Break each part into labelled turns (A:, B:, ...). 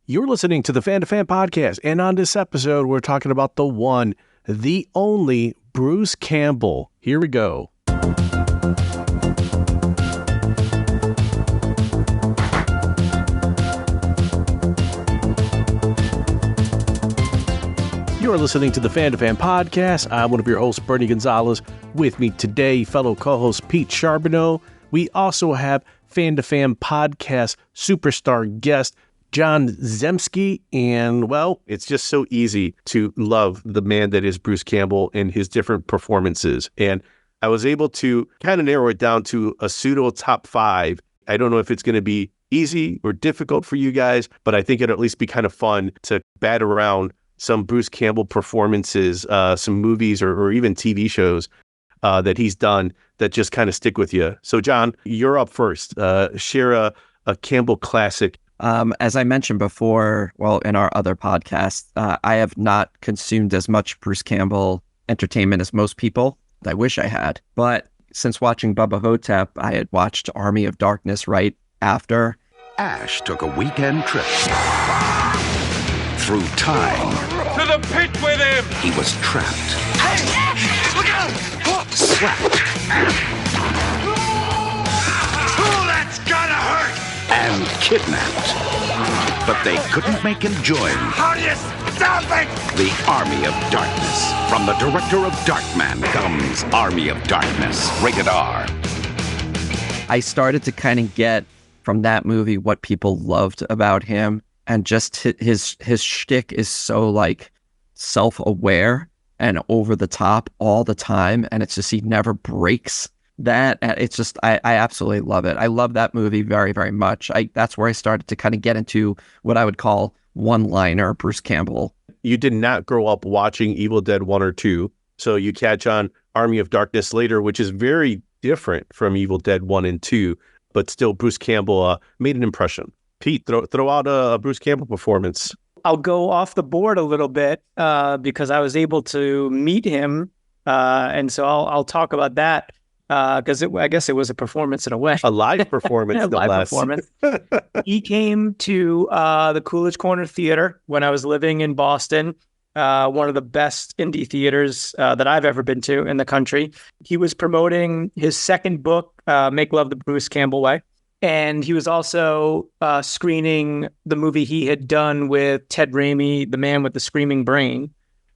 A: You're listening to the Fan2Fan Podcast, and on this episode, we're talking about the one, the only Bruce Campbell. Here we go. You're listening to the Fan2Fan Podcast. I'm one of your hosts, Bernie Gonzalez. With me today, fellow co-host Pete Charbonneau. We also have Fan2Fan Podcast superstar guest, John Zemsky, and, well, it's just so easy to love the man that is Bruce Campbell and his different performances. And I was able to kind of narrow it down to a pseudo top 5. I don't know if it's going to be easy or difficult for you guys, but I think it'll at least be kind of fun to bat around some Bruce Campbell performances, some movies or even TV shows that he's done that just kind of stick with you. So, John, you're up first. Share a Campbell classic.
B: As I mentioned before, well, in our other podcast, I have not consumed as much Bruce Campbell entertainment as most people. I wish I had. But since watching Bubba Hotep, I had watched Army of Darkness right after.
C: Ash took a weekend trip through time.
D: To the pit with him!
C: He was trapped.
D: Hey! Look out!
C: Slapped.
D: Oh, that's gotta hurt!
C: And kidnapped. But they couldn't make him join
D: How do you stop it?
C: the Army of Darkness. From the director of Darkman comes Army of Darkness, rated R.
B: I started to kind of get from that movie what people loved about him, and just his shtick is so like self-aware and over the top all the time, and it's just he never breaks that. And it's just I absolutely love it. I love that movie very, very much. That's where I started to kind of get into what I would call one-liner Bruce Campbell.
A: You did not grow up watching Evil Dead 1 or 2, so you catch on Army of Darkness later, which is very different from Evil Dead 1 and 2, but still Bruce Campbell made an impression. Pete, throw out a Bruce Campbell performance.
E: I'll go off the board a little bit because I was able to meet him, and so I'll talk about that because I guess it was a performance in a way.
A: A live performance, no
E: live
A: less.
E: performance. He came to the Coolidge Corner Theater when I was living in Boston, one of the best indie theaters that I've ever been to in the country. He was promoting his second book, Make Love the Bruce Campbell Way. And he was also screening the movie he had done with Ted Raimi, The Man with the Screaming Brain.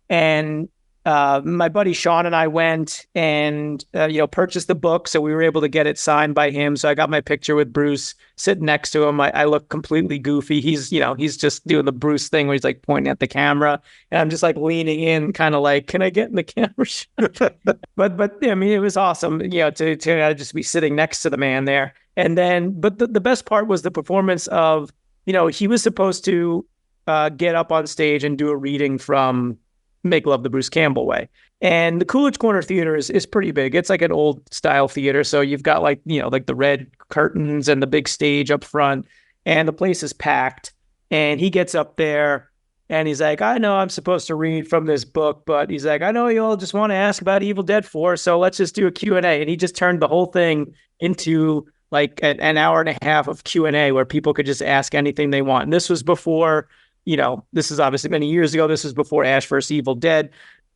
E: And my buddy Sean and I went and purchased the book, so we were able to get it signed by him. So I got my picture with Bruce sitting next to him. I look completely goofy. He's just doing the Bruce thing where he's like pointing at the camera, and I'm just like leaning in, kind of like, can I get in the camera shot? but I mean, it was awesome, to just be sitting next to the man there. And then, but the best part was the performance of, he was supposed to get up on stage and do a reading from Make Love the Bruce Campbell Way. And the Coolidge Corner Theater is pretty big. It's like an old style theater. So you've got like the red curtains and the big stage up front, and the place is packed. And he gets up there and he's like, I know I'm supposed to read from this book, but he's like, I know you all just want to ask about Evil Dead 4. So let's just do a Q&A. And he just turned the whole thing into like an hour and a half of Q&A where people could just ask anything they want. And this was before, this is obviously many years ago. This was before Ash vs. Evil Dead,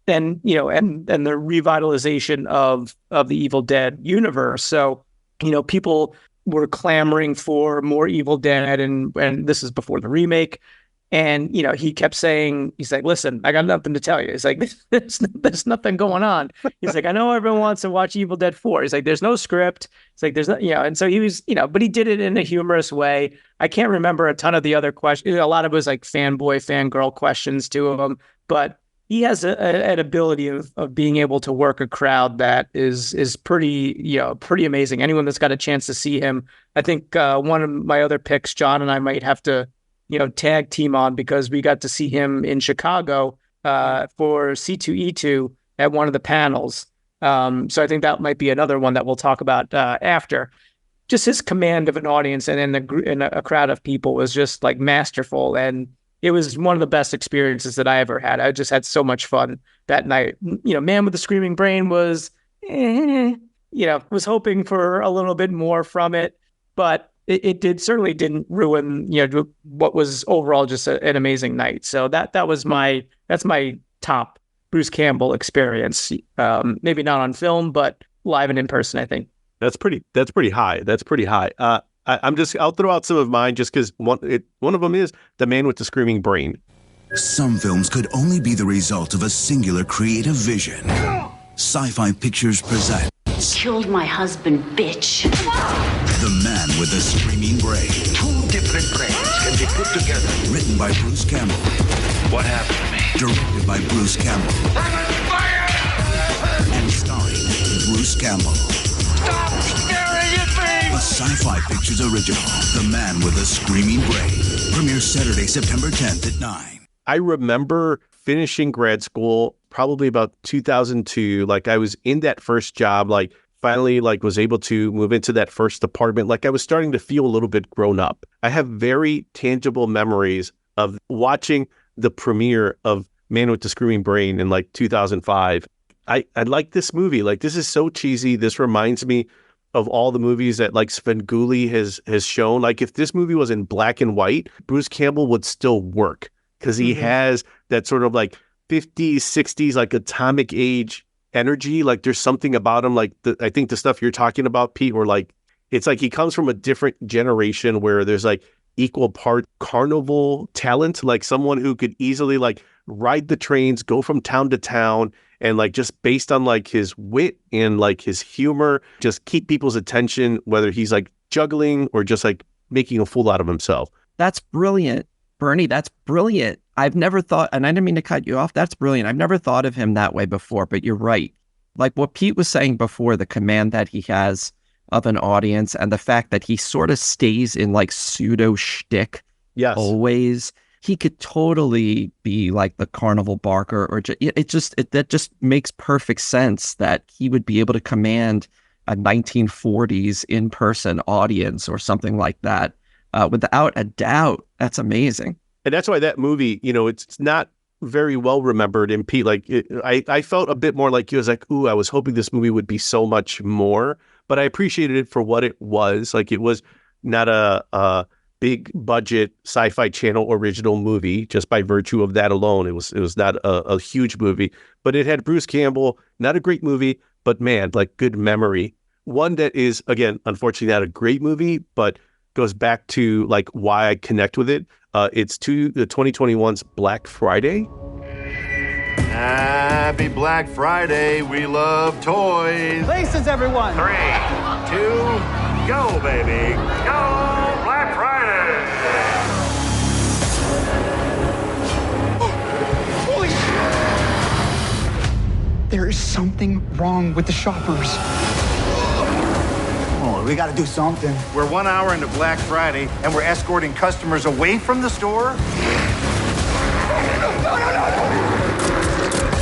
E: and and the revitalization of the Evil Dead universe. So, people were clamoring for more Evil Dead, and this is before the remake. And, he kept saying, he's like, listen, I got nothing to tell you. He's like, there's nothing going on. He's like, I know everyone wants to watch Evil Dead 4. He's like, there's no script. It's like, there's not, and so he was, but he did it in a humorous way. I can't remember a ton of the other questions. A lot of it was like fanboy, fangirl questions to him, but he has an ability of being able to work a crowd that is pretty, pretty amazing. Anyone that's got a chance to see him, I think one of my other picks, John and I might have to, tag team on, because we got to see him in Chicago for C2E2 at one of the panels. So I think that might be another one that we'll talk about after. Just his command of an audience and in a crowd of people was just like masterful. And it was one of the best experiences that I ever had. I just had so much fun that night. Man with the Screaming Brain was, was hoping for a little bit more from it. But it certainly didn't ruin, what was overall just an amazing night. So that's my top Bruce Campbell experience. Maybe not on film, but live and in person, I think.
A: That's pretty high. That's pretty high. I'll throw out some of mine just because one of them is The Man with the Screaming Brain.
F: Some films could only be the result of a singular creative vision. Sci-Fi Pictures presents
G: Killed my husband, bitch.
F: The Man with the Screaming Brain.
D: Two different brains can be put together.
F: Written by Bruce Campbell.
D: What happened to me?
F: Directed by Bruce Campbell.
D: I'm on fire!
F: And starring Bruce Campbell.
D: Stop staring at me!
F: A Sci-Fi Pictures original. The Man with the Screaming Brain. Premieres Saturday, September 10th at 9.
A: I remember finishing grad school probably about 2002. Like I was in that first job, like finally like was able to move into that first apartment. Like I was starting to feel a little bit grown up. I have very tangible memories of watching the premiere of Man with the Screaming Brain in like 2005. I like this movie. Like this is so cheesy. This reminds me of all the movies that like Svengoolie has shown. Like if this movie was in black and white, Bruce Campbell would still work. Because he has that sort of like 50s, 60s, like atomic age energy. Like there's something about him. Like I think the stuff you're talking about, Pete, where like, it's like he comes from a different generation where there's like equal part carnival talent, like someone who could easily like ride the trains, go from town to town, and like just based on like his wit and like his humor, just keep people's attention, whether he's like juggling or just like making a fool out of himself.
B: That's brilliant. Bernie, that's brilliant. I've never thought, and I didn't mean to cut you off. That's brilliant. I've never thought of him that way before, but you're right. Like what Pete was saying before, the command that he has of an audience and the fact that he sort of stays in like pseudo shtick.
A: Yes.
B: Always. He could totally be like the carnival barker or that just makes perfect sense that he would be able to command a 1940s in-person audience or something like that. Without a doubt. That's amazing.
A: And that's why that movie, it's not very well remembered. And Pete, like, I felt a bit more like you. I was like, ooh, I was hoping this movie would be so much more. But I appreciated it for what it was. Like, it was not a big budget Sci-Fi Channel original movie just by virtue of that alone. It was not a huge movie. But it had Bruce Campbell, not a great movie, but man, like good memory. One that is, again, unfortunately not a great movie, but goes back to like why I connect with it. It's to the 2021's Black Friday.
H: Happy Black Friday. We love toys.
I: Places, everyone.
H: 3, 2, go, baby. Go, Black Friday.
I: Holy shit. There is something wrong with the shoppers. We got to do something.
H: We're 1 hour into Black Friday, and we're escorting customers away from the store?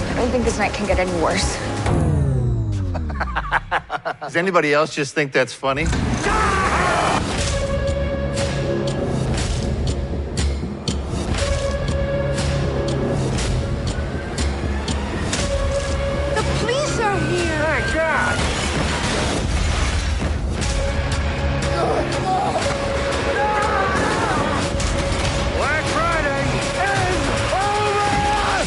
G: I don't think this night can get any worse.
H: Does anybody else just think that's funny?
G: The police are here.
H: Thank God. Black Friday is over!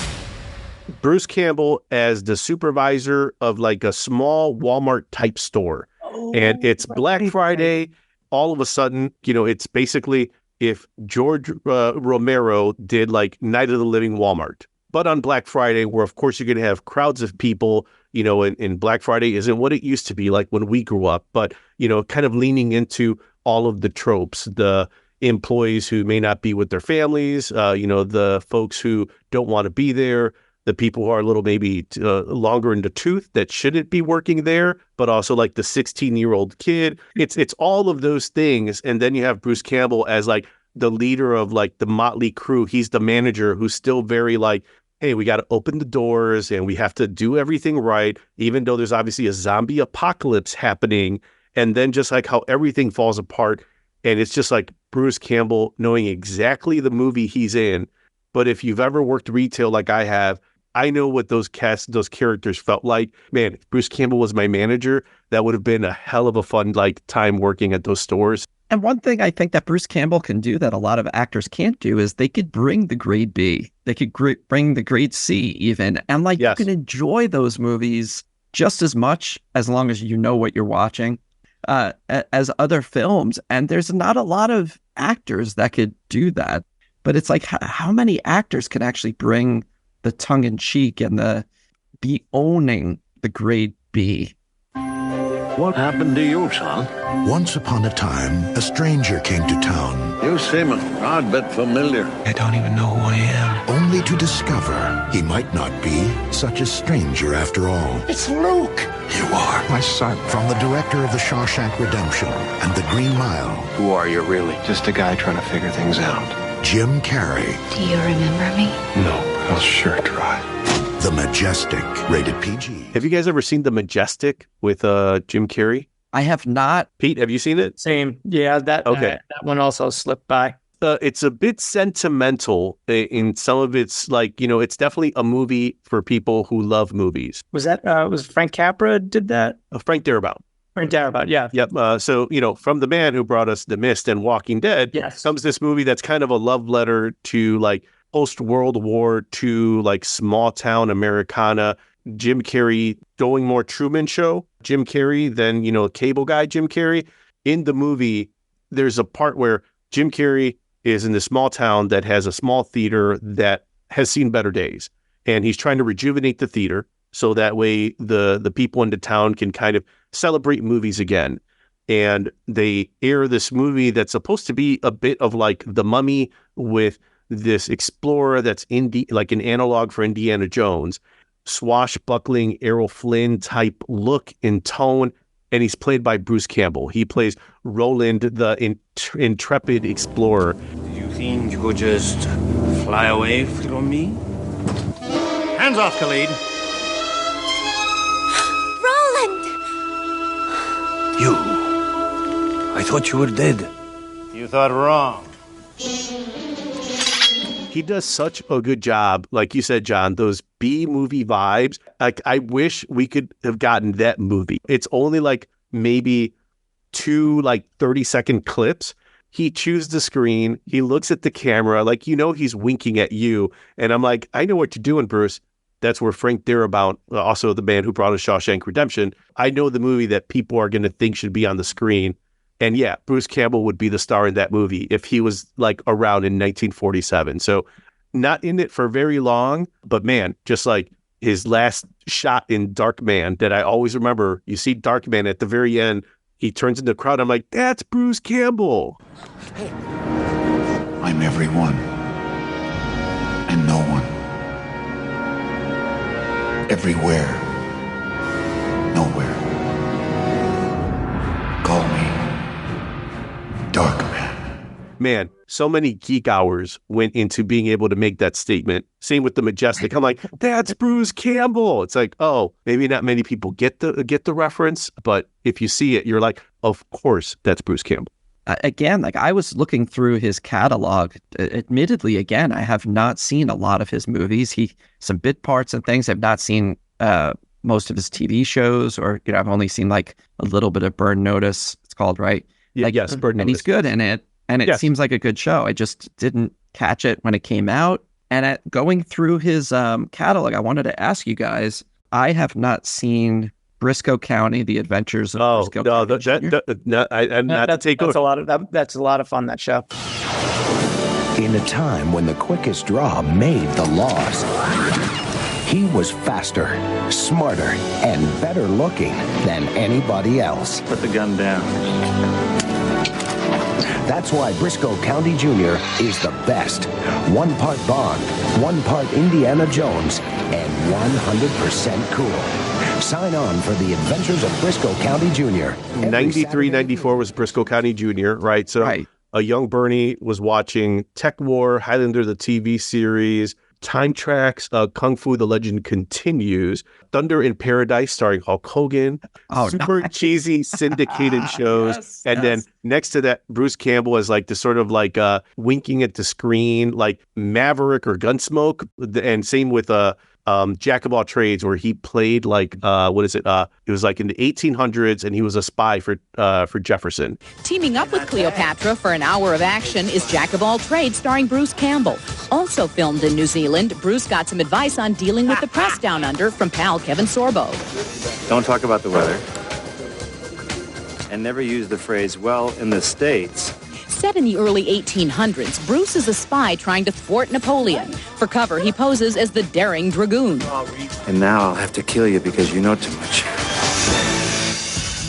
A: Bruce Campbell as the supervisor of like a small Walmart type store. And it's Black Friday. All of a sudden, it's basically if George Romero did like Night of the Living Walmart. But on Black Friday, where of course you're going to have crowds of people, and Black Friday isn't what it used to be like when we grew up, but, kind of leaning into all of the tropes, the employees who may not be with their families, the folks who don't want to be there, the people who are a little maybe longer in the tooth that shouldn't be working there, but also like the 16-year-old kid. It's all of those things. And then you have Bruce Campbell as like the leader of like the motley crew. He's the manager who's still very like, hey, we got to open the doors and we have to do everything right, even though there's obviously a zombie apocalypse happening. And then just like how everything falls apart. And it's just like Bruce Campbell knowing exactly the movie he's in. But if you've ever worked retail like I have, I know what those characters felt like. Man, if Bruce Campbell was my manager, that would have been a hell of a fun time working at those stores.
B: And one thing I think that Bruce Campbell can do that a lot of actors can't do is they could bring the grade B. They could bring the grade C even. And you can enjoy those movies just as much as long as you know what you're watching as other films. And there's not a lot of actors that could do that. But it's how many actors can actually bring the tongue-in-cheek and be owning the grade B?
D: What happened to you, son?
J: Once upon a time, a stranger came to town.
D: You seem a odd bit familiar.
J: I don't even know who I am. Only to discover he might not be such a stranger after all.
D: It's Luke.
J: You are my son. From the director of The Shawshank Redemption and The Green Mile.
K: Who are you really? Just a guy trying to figure things out.
J: Jim Carrey.
G: Do you remember me?
K: No, but I'll sure try.
J: The Majestic, rated PG.
A: Have you guys ever seen The Majestic with Jim Carrey?
B: I have not.
A: Pete, have you seen it?
E: Same. Yeah, that that one also slipped by.
A: It's a bit sentimental in some of its, it's definitely a movie for people who love movies.
E: Was that, was Frank Capra did that?
A: Frank Darabont.
E: Frank Darabont, yeah.
A: Yep. So, from the man who brought us The Mist and Walking Dead, comes this movie that's kind of a love letter to, post-World War II, small town Americana. Jim Carrey going more Truman Show Jim Carrey than, cable guy Jim Carrey. In the movie, there's a part where Jim Carrey is in this small town that has a small theater that has seen better days. And he's trying to rejuvenate the theater so that way the people in the town can kind of celebrate movies again. And they air this movie that's supposed to be a bit of The Mummy with this explorer that's an analog for Indiana Jones, swashbuckling Errol Flynn type look and tone, and he's played by Bruce Campbell. He plays Roland, the intrepid explorer.
L: Do you think you could just fly away from me? Hands off, Khalid.
G: Roland!
L: You. I thought you were dead. You thought wrong.
A: He does such a good job, like you said, John, those B-movie vibes. I wish we could have gotten that movie. It's only maybe two 30-second clips. He chews the screen. He looks at the camera he's winking at you. And I'm like, I know what you're doing, Bruce. That's where Frank Darabont, also the man who brought us Shawshank Redemption, I know the movie that people are going to think should be on the screen. And yeah, Bruce Campbell would be the star in that movie if he was around in 1947. So not in it for very long, but man, just his last shot in Dark Man that I always remember. You see Dark Man at the very end, he turns into the crowd. I'm like, that's Bruce Campbell.
J: I'm everyone and no one. Everywhere, nowhere. Call me Dark Man.
A: Man, so many geek hours went into being able to make that statement. Same with The Majestic. I'm like, that's Bruce Campbell. It's oh, maybe not many people get the reference, but if you see it, you're like, of course, that's Bruce Campbell.
B: Again, I was looking through his catalog. Admittedly, again, I have not seen a lot of his movies. Some bit parts and things. I've not seen most of his TV shows, or I've only seen a little bit of Burn Notice. It's called, right?
A: Yes, Burn Notice.
B: And he's good in it. And it seems like a good show. I just didn't catch it when it came out. And going through his catalog, I wanted to ask you guys, I have not seen Briscoe County, The Adventures of Briscoe County.
E: That's a lot of fun, that show.
M: In a time when the quickest draw made the laws, he was faster, smarter, and better looking than anybody else.
L: Put the gun down.
M: That's why Briscoe County Jr. is the best. 1 part Bond, 1 part Indiana Jones, and 100% cool. Sign on for The Adventures of Briscoe County Jr.
A: 93, 94 was Briscoe County Jr., right? So a young Bernie was watching Tech War, Highlander, the TV series, Time Tracks, Kung Fu, The Legend Continues, Thunder in Paradise starring Hulk Hogan, super cheesy syndicated shows. Then next to that, Bruce Campbell is this sort of winking at the screen, Maverick or Gunsmoke. And same with Jack of all trades, where he played like what is it? It was like in the 1800s, and he was a spy for Jefferson.
N: Teaming up with Cleopatra for an hour of action is Jack of all trades, starring Bruce Campbell. Also filmed in New Zealand, Bruce got some advice on dealing with the press down under from pal Kevin Sorbo.
O: Don't talk about the weather. And never use the phrase, well, in the States.
N: Set in the early 1800s, Bruce is a spy trying to thwart Napoleon. For cover, he poses as the daring dragoon.
O: And now I'll have to kill you because you know too much.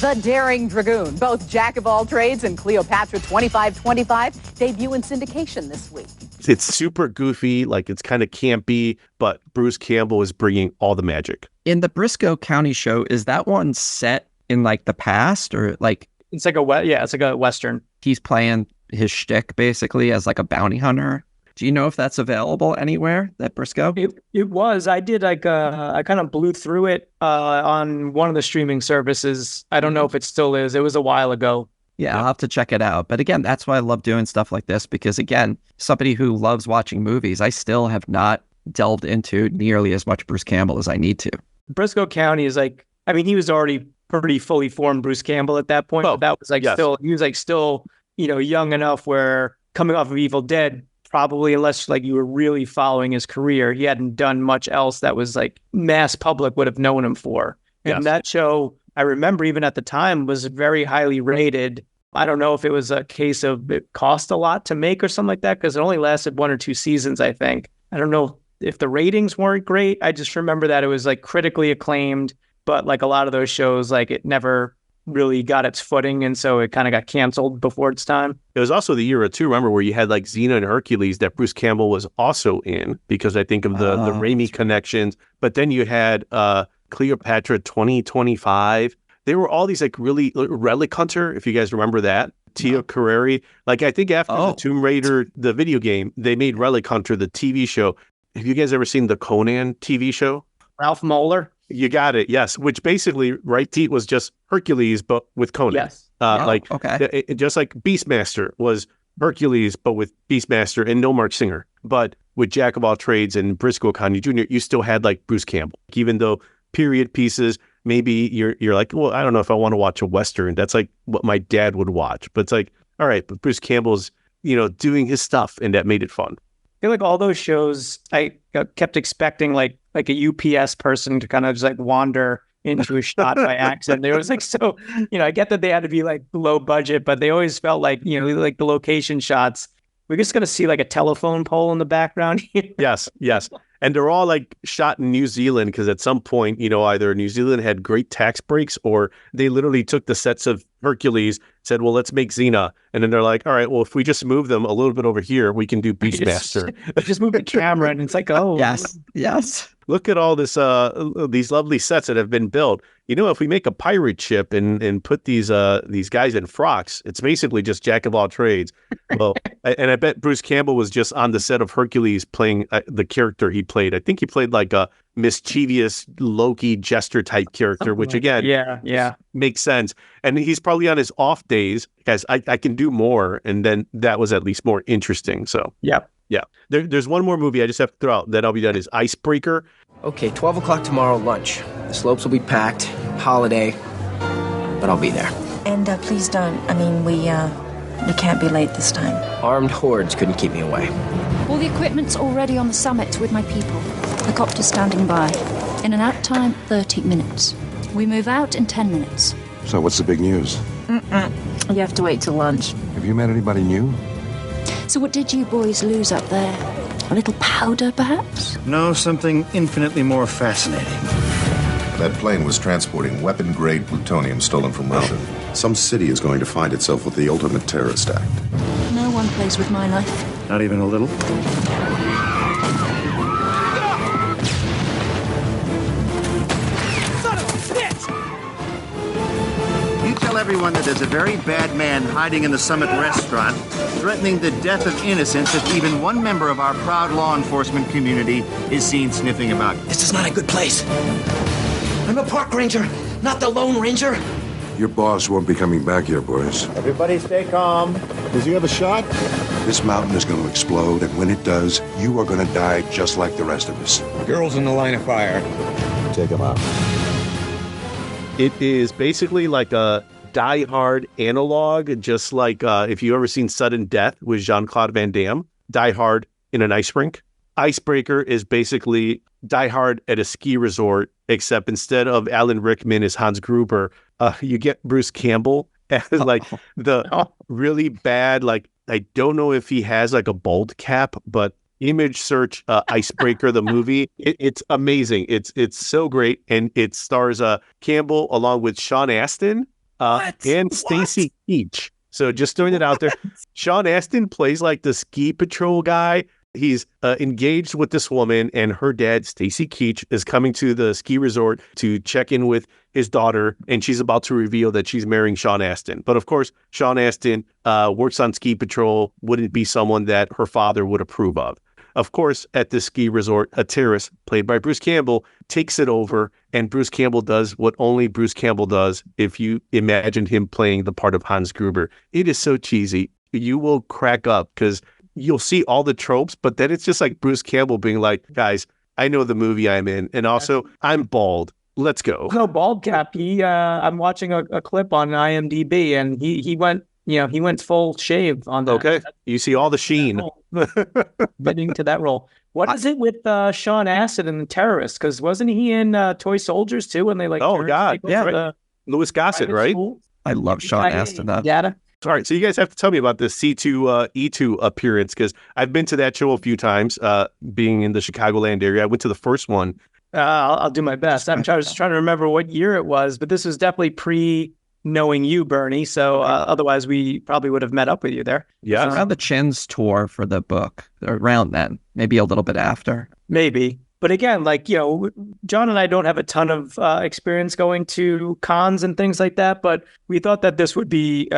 N: The Daring Dragoon, both Jack of all trades and Cleopatra 2525, debut in syndication this week.
A: It's super goofy, like it's kind of campy, but Bruce Campbell is bringing all the magic.
B: In the Briscoe County show, is that one set in like the past, or like
E: it's like a Western?
B: He's playing his shtick basically as like a bounty hunter. Do you know if that's available anywhere, that Briscoe?
E: It was. I did I kind of blew through it on one of the streaming services. I don't know if it still is. It was a while ago.
B: Yeah, I'll have to check it out. But again, that's why I love doing stuff like this, because again, somebody who loves watching movies, I still have not delved into nearly as much Bruce Campbell as I need to.
E: Briscoe County is like, I mean, he was already pretty fully formed Bruce Campbell at that point. But that was like still, he was like still, young enough where coming off of Evil Dead, probably unless like you were really following his career, he hadn't done much else that was like mass public would have known him for. Yes. And that show, I remember even at the time, was very highly rated. I don't know if it was a case of it cost a lot to make or something like that, because it only lasted 1 or 2 seasons, I think. I don't know if the ratings weren't great. I just remember that it was like critically acclaimed, but like a lot of those shows, like it never really got its footing, and so it kind of got canceled before its time.
A: It was also the era too, remember, where you had like Xena and Hercules that Bruce Campbell was also in, because I think of the Raimi connections. But then you had Cleopatra 2025. There were all these like really Relic Hunter, if you guys remember that. Tia Carrere. Like I think after the Tomb Raider, the video game, they made Relic Hunter, the TV show. Have you guys ever seen the Conan TV show?
E: Ralph Moeller?
A: You got it, yes. Which basically, right, Pete, was just Hercules, but with Conan.
E: Yes.
A: Just like Beastmaster was Hercules, but with Beastmaster and no Mark Singer. But with Jack of all trades and Briscoe County Jr., you still had like Bruce Campbell. Even though period pieces, maybe you're like, well, I don't know if I want to watch a Western. That's like what my dad would watch. But it's like, all right, but Bruce Campbell's, doing his stuff, and that made it fun.
E: I feel like all those shows, I kept expecting like a UPS person to kind of just like wander into a shot by accident. They was like, so, I get that they had to be like low budget, but they always felt like, like the location shots, we're just going to see like a telephone pole in the background here.
A: Yes. And they're all like shot in New Zealand, because at some point, either New Zealand had great tax breaks, or they literally took the sets of Hercules, said, well, let's make Xena. And then they're like, all right, well, if we just move them a little bit over here, we can do Beastmaster.
E: Just move the camera, and it's like, oh.
B: Yes.
A: Look at all this, these lovely sets that have been built. If we make a pirate ship and put these guys in frocks, it's basically just Jack of all trades. Well, and I bet Bruce Campbell was just on the set of Hercules playing the character he played. I think he played like a mischievous Loki jester type character, which again, makes sense. And he's probably on his off days, guys, I can do more. And then that was at least more interesting. So yeah. There's one more movie I just have to throw out, then I'll be done, is Icebreaker.
P: Okay, 12 o'clock tomorrow, lunch. The slopes will be packed, holiday, but I'll be there.
Q: And please don't. I mean, we can't be late this time.
P: Armed hordes couldn't keep me away.
R: All the equipment's already on the summit with my people. The copter's standing by. In an out time, 30 minutes. We move out in 10 minutes.
J: So what's the big news?
Q: You have to wait till lunch.
J: Have you met anybody new?
R: So what did you boys lose up there? A little powder, perhaps?
H: No, something infinitely more fascinating.
S: That plane was transporting weapon-grade plutonium stolen from Russia. Some city is going to find itself with the ultimate terrorist act.
R: No one plays with my life.
H: Not even a little?
T: Son of a bitch!
H: You tell everyone that there's a very bad man hiding in the Summit restaurant, threatening the death of innocents if even one member of our proud law enforcement community is seen sniffing about.
P: This is not a good place. I'm a park ranger, not the Lone Ranger.
J: Your boss won't be coming back here, boys.
H: Everybody stay calm.
J: Does he have a shot? This mountain is going to explode, and when it does, you are going to die just like the rest of us.
L: Girls in the line of fire.
J: Take them out.
A: It is basically like a Die Hard analog, just like if you've ever seen Sudden Death with Jean-Claude Van Damme. Die Hard in an ice rink. Icebreaker is basically Die Hard at a ski resort, except instead of Alan Rickman as Hans Gruber, you get Bruce Campbell as like the really bad, like, I don't know if he has like a bald cap, but image search Icebreaker, the movie. It's amazing. It's so great. And it stars Campbell along with Sean Astin and Stacy Keach. So just throwing it out there. Sean Astin plays like the ski patrol guy. He's engaged with this woman, and her dad, Stacy Keach, is coming to the ski resort to check in with his daughter, and she's about to reveal that she's marrying Sean Astin. But of course, Sean Astin works on ski patrol, wouldn't be someone that her father would approve of. Of course, at the ski resort, a terrorist, played by Bruce Campbell, takes it over, and Bruce Campbell does what only Bruce Campbell does if you imagine him playing the part of Hans Gruber. It is so cheesy. You will crack up because you'll see all the tropes, but then it's just like Bruce Campbell being like, guys, I know the movie I'm in, and also I'm bald. Let's go.
E: No, bald cap. I'm watching a clip on IMDb, and he went full shave on that.
A: Okay, you see all the sheen.
E: Fitting to that role. What is it with Sean Astin and the terrorist? Because wasn't he in Toy Soldiers too? When they like,
A: oh god, yeah, Louis Gossett, right?
E: School?
B: I love Sean Astin.
E: Data.
A: All right, so you guys have to tell me about this C2E2 appearance, because I've been to that show a few times, being in the Chicagoland area. I went to the first one.
E: I'll do my best. I'm just trying to remember what year it was, but this was definitely pre-knowing you, Bernie, so otherwise we probably would have met up with you there.
A: Yeah.
B: Around the Chen's tour for the book, around then, maybe a little bit after.
E: Maybe. But again, like, John and I don't have a ton of experience going to cons and things like that, but we thought that this would be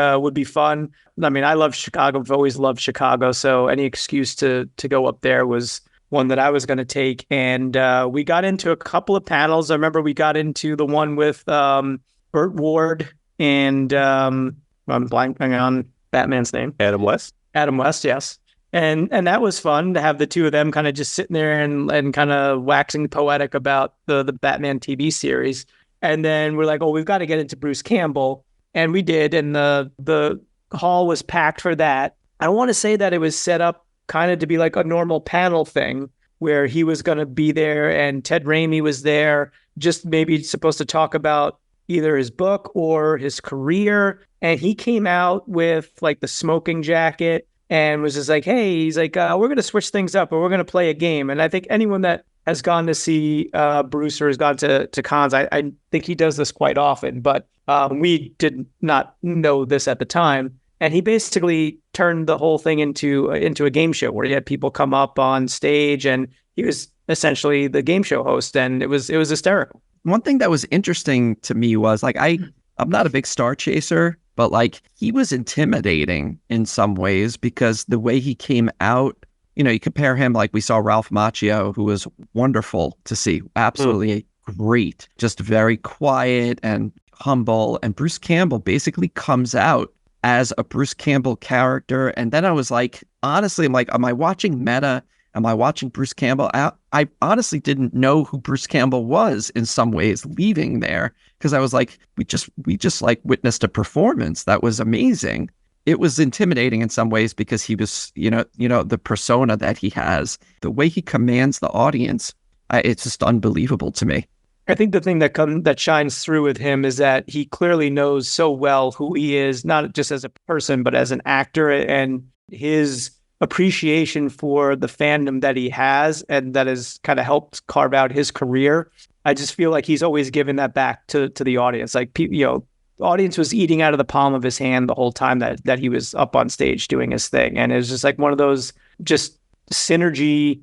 E: fun. I mean, I love Chicago. I've always loved Chicago, so any excuse to go up there was one that I was going to take. And we got into a couple of panels. I remember we got into the one with Burt Ward and I'm blanking on Batman's name.
A: Adam West,
E: yes. And that was fun to have the two of them kind of just sitting there and kind of waxing poetic about the Batman TV series. And then we're like, oh, we've got to get into Bruce Campbell. And we did. And the hall was packed for that. I want to say that it was set up kind of to be like a normal panel thing where he was going to be there and Ted Raimi was there, just maybe supposed to talk about either his book or his career. And he came out with like the smoking jacket and was just like, hey, he's like, we're going to switch things up and we're going to play a game. And I think anyone that has gone to see Bruce or has gone to cons, I think he does this quite often, but we did not know this at the time. And he basically turned the whole thing into a game show where he had people come up on stage and he was essentially the game show host. And it was hysterical.
B: One thing that was interesting to me was like, I'm not a big star chaser, but like he was intimidating in some ways because the way he came out, you compare him, like we saw Ralph Macchio, who was wonderful to see, absolutely great, just very quiet and humble. And Bruce Campbell basically comes out as a Bruce Campbell character. And then I was like, honestly, I'm like, am I watching meta? Am I watching Bruce Campbell? I honestly didn't know who Bruce Campbell was in some ways leaving there because I was like, we just like witnessed a performance that was amazing. It was intimidating in some ways because he was, the persona that he has, the way he commands the audience. It's just unbelievable to me.
E: I think the thing that shines through with him is that he clearly knows so well who he is, not just as a person, but as an actor, and his appreciation for the fandom that he has and that has kind of helped carve out his career. I just feel like he's always given that back to the audience. Like, the audience was eating out of the palm of his hand the whole time that he was up on stage doing his thing. And it was just like one of those just symmetry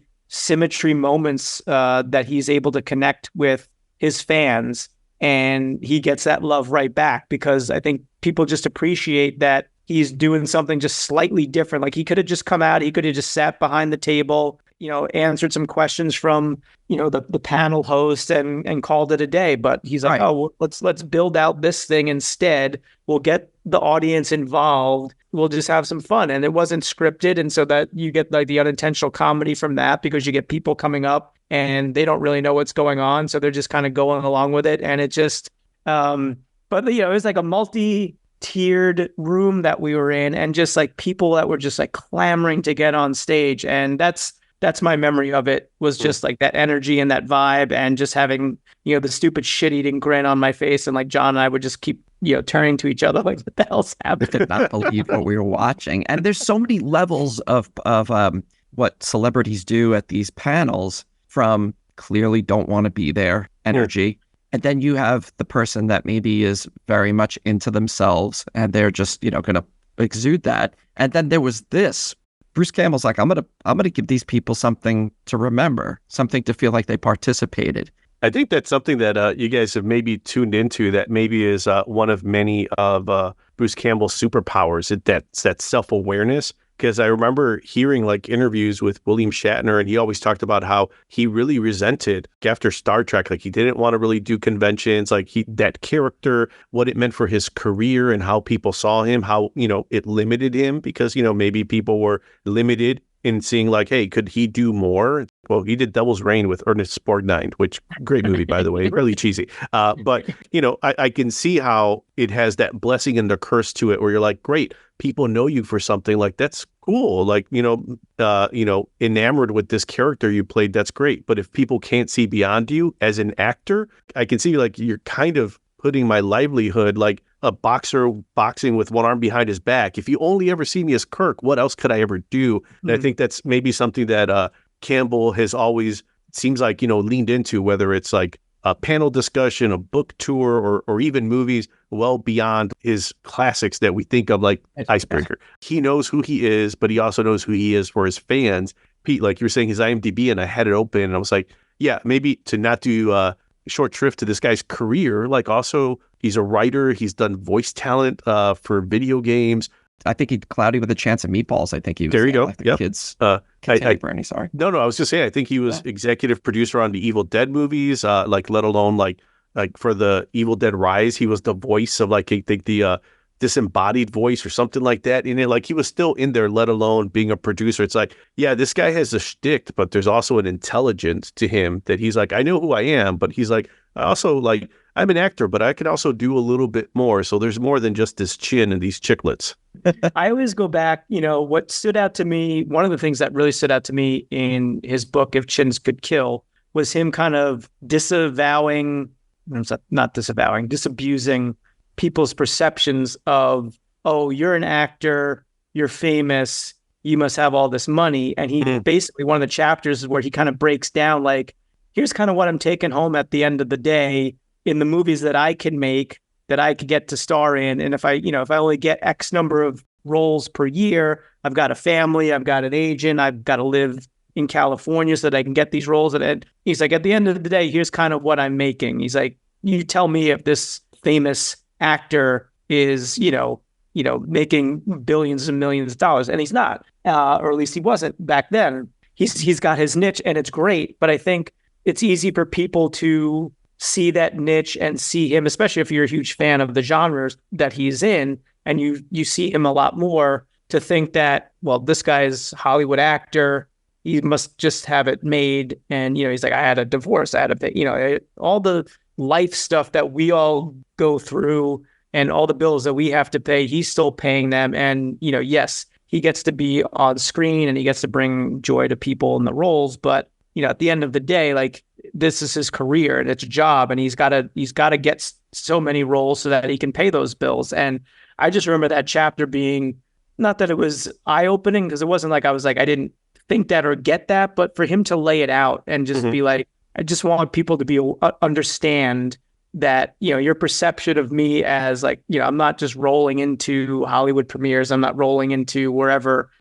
E: moments that he's able to connect with his fans, and he gets that love right back because I think people just appreciate that he's doing something just slightly different. Like he could have just come out, he could have just sat behind the table answered some questions from, the panel host and called it a day. But he's like, oh, well, let's build out this thing instead. We'll get the audience involved. We'll just have some fun. And it wasn't scripted. And so that you get like the unintentional comedy from that, because you get people coming up and they don't really know what's going on. So they're just kind of going along with it. And it just, but it was like a multi-tiered room that we were in, and just like people that were just like clamoring to get on stage. And that's my memory of it, was just like that energy and that vibe, and just having, the stupid shit-eating grin on my face. And like John and I would just keep, turning to each other like, what the hell's happening?
B: I did not believe what we were watching. And there's so many levels of what celebrities do at these panels, from clearly don't want to be there energy. And then you have the person that maybe is very much into themselves, and they're just, going to exude that. And then there was this. Bruce Campbell's like, I'm gonna give these people something to remember, something to feel like they participated.
A: I think that's something that you guys have maybe tuned into, that maybe is one of many of Bruce Campbell's superpowers. That's that self-awareness. Because I remember hearing like interviews with William Shatner, and he always talked about how he really resented after Star Trek. Like, he didn't want to really do conventions, like that character, what it meant for his career and how people saw him, how, it limited him, because, maybe people were limited in seeing like, hey, could he do more? Well, he did Devil's Reign with Ernest Borgnine, which great movie, by the way, really cheesy. But, I can see how it has that blessing and the curse to it, where you're like, great, people know you for something, like that's cool. Like, enamored with this character you played, that's great. But if people can't see beyond you as an actor, I can see like you're kind of putting my livelihood, like a boxer boxing with one arm behind his back. If you only ever see me as Kirk, what else could I ever do? And I think that's maybe something that Campbell has always, seems like, leaned into, whether it's like a panel discussion, a book tour, or even movies well beyond his classics that we think of, like Icebreaker. He knows who he is, but he also knows who he is for his fans. Pete, like you were saying, his IMDb, and I had it open, and I was like, yeah, maybe to not do a short shrift to this guy's career, like also he's a writer, he's done voice talent for video games.
B: I think he Cloudy with a Chance of Meatballs. I think he was
A: there. You go.
B: Yep. Kids. Bernie, sorry.
A: No. I was just saying. I think he was executive producer on the Evil Dead movies. Like, let alone like for the Evil Dead Rise, he was the voice of like, I think the disembodied voice or something like that. And like, he was still in there, let alone being a producer. It's like, yeah, this guy has a shtick, but there's also an intelligence to him that he's like, I know who I am, but he's like, I also like, I'm an actor, but I can also do a little bit more. So there's more than just this chin and these chiclets.
E: I always go back, what stood out to me, one of the things that really stood out to me in his book, If Chins Could Kill, was him kind of disabusing people's perceptions of, oh, you're an actor, you're famous, you must have all this money. And he basically, one of the chapters is where he kind of breaks down, like, here's kind of what I'm taking home at the end of the day in the movies that I can make, that I could get to star in. And if I only get X number of roles per year, I've got a family, I've got an agent, I've got to live in California so that I can get these roles. And he's like, at the end of the day, here's kind of what I'm making. He's like, you tell me if this famous actor is, making billions and millions of dollars. And he's not, or at least he wasn't back then. He's got his niche, and it's great. But I think it's easy for people to see that niche and see him, especially if you're a huge fan of the genres that he's in, and you see him a lot more, to think that, well, this guy's Hollywood actor, he must just have it made. And, he's like, I had a divorce, I had a, all the life stuff that we all go through and all the bills that we have to pay, he's still paying them. And, yes, he gets to be on screen and he gets to bring joy to people in the roles. But, at the end of the day, like, this is his career and it's a job, and he's got to get so many roles so that he can pay those bills. And I just remember that chapter being, not that it was eye-opening, because it wasn't like I was like, I didn't think that or get that, but for him to lay it out and just be like, I just want people to be understand that, your perception of me as like, I'm not just rolling into Hollywood premieres, I'm not rolling into wherever.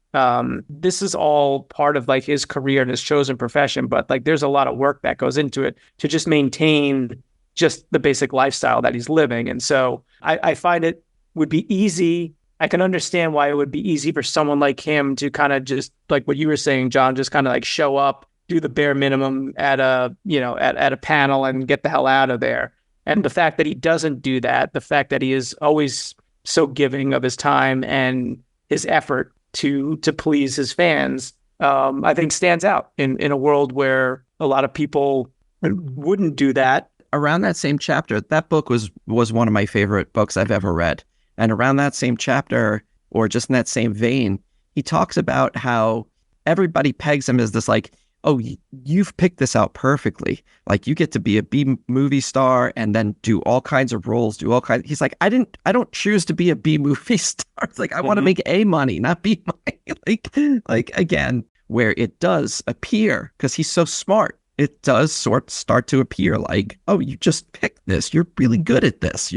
E: This is all part of like his career and his chosen profession, but like there's a lot of work that goes into it to just maintain just the basic lifestyle that he's living. And so I find it would be easy. I can understand why it would be easy for someone like him to kind of just, like what you were saying, John, just kind of like show up, do the bare minimum at a, at a panel and get the hell out of there. And the fact that he doesn't do that, the fact that he is always so giving of his time and his effort to please his fans, I think stands out in a world where a lot of people wouldn't do that.
B: Around that same chapter, that book was one of my favorite books I've ever read. And around that same chapter, or just in that same vein, he talks about how everybody pegs him as this like, oh, you've picked this out perfectly. Like you get to be a B movie star and then do all kinds of roles, He's like, I don't choose to be a B movie star. It's like, I want to make A money, not B money. like again, where it does appear, because he's so smart, it does start to appear like, oh, you just picked this. You're really good at this.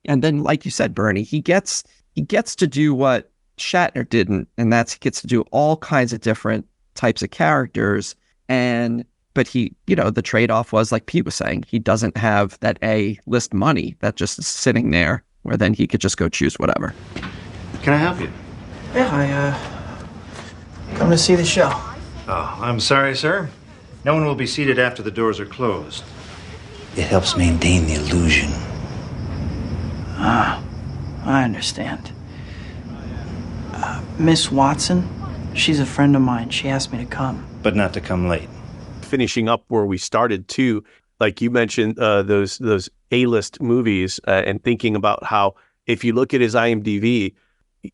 B: And then, like you said, Bernie, he gets to do what Shatner didn't, and that's he gets to do all kinds of different types of characters. But he, the trade-off was, like Pete was saying, he doesn't have that A-list money that just is sitting there, where then he could just go choose whatever.
H: Can I help you?
P: Yeah, come to see the show.
H: Oh, I'm sorry, sir. No one will be seated after the doors are closed.
I: It helps maintain the illusion. Ah, I understand. Miss Watson, she's a friend of mine. She asked me to come.
H: But not to come late.
A: Finishing up where we started too, like you mentioned, those A-list movies, and thinking about how if you look at his IMDb,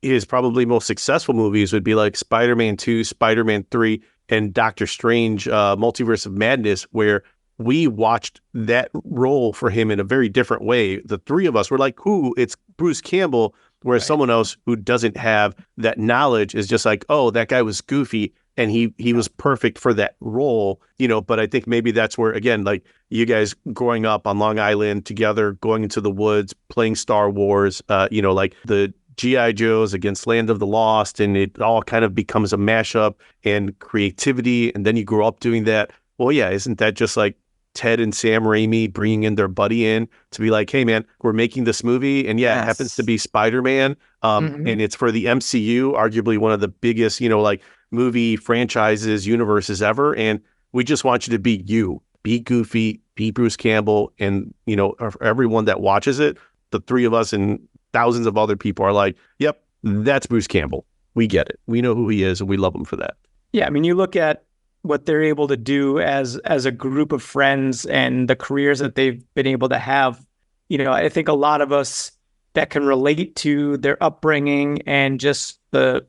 A: his probably most successful movies would be like Spider-Man 2, Spider-Man 3, and Doctor Strange, Multiverse of Madness, where we watched that role for him in a very different way. The three of us were like, "Who? It's Bruce Campbell." Whereas someone else who doesn't have that knowledge is just like, "Oh, that guy was goofy, and he was perfect for that role." But I think maybe that's where, again, like you guys growing up on Long Island together, going into the woods, playing Star Wars, like the G.I. Joes against Land of the Lost, and it all kind of becomes a mashup and creativity. And then you grow up doing that. Well, yeah, isn't that just like Ted and Sam Raimi bringing in their buddy in to be like, hey, man, we're making this movie. And yeah, It happens to be Spider-Man. And it's for the MCU, arguably one of the biggest, like movie franchises, universes ever. And we just want you to be you, be goofy, be Bruce Campbell. And, for everyone that watches it, the three of us and thousands of other people are like, yep, that's Bruce Campbell. We get it. We know who he is and we love him for that.
E: Yeah. I mean, you look at what they're able to do as a group of friends and the careers that they've been able to have. I think a lot of us that can relate to their upbringing and just the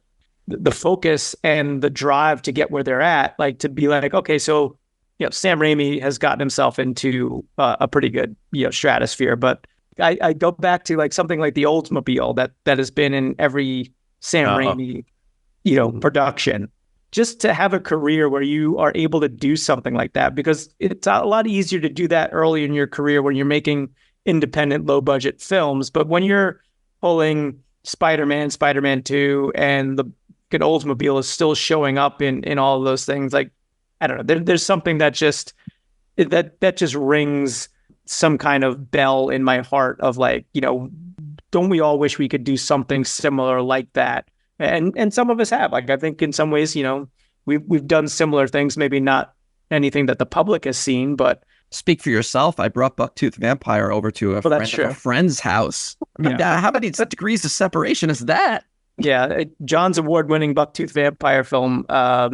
E: focus and the drive to get where they're at, like to be like, okay, so, Sam Raimi has gotten himself into a pretty good, stratosphere. But I go back to like something like the Oldsmobile that has been in every Sam Raimi, production. Just to have a career where you are able to do something like that, because it's a lot easier to do that early in your career when you're making independent, low budget films. But when you're pulling Spider-Man, Spider-Man 2, and the Oldsmobile is still showing up in all of those things, like, I don't know, there's something that just rings some kind of bell in my heart of like, don't we all wish we could do something similar like that? And some of us have. Like, I think in some ways, we've done similar things, maybe not anything that the public has seen, but
B: speak for yourself. I brought Bucktooth Vampire over to a friend's house. I mean, how many degrees of separation is that?
E: Yeah, John's award-winning Bucktooth Vampire film. I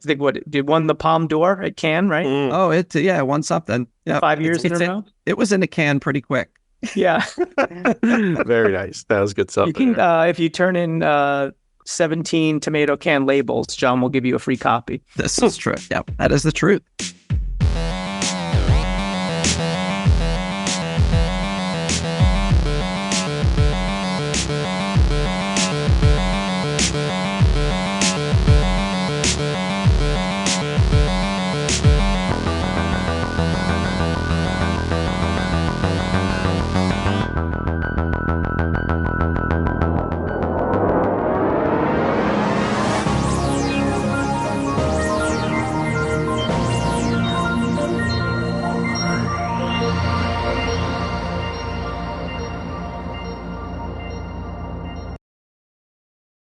E: think it won the Palme d'Or at Cannes, right?
B: Oh, it won something. Yeah,
E: 5 years in a row.
B: It was in a can pretty quick.
E: Yeah,
A: very nice. That was good stuff.
E: You can, if you turn in 17 tomato can labels, John will give you a free copy.
B: This is true. Yeah, that is the truth.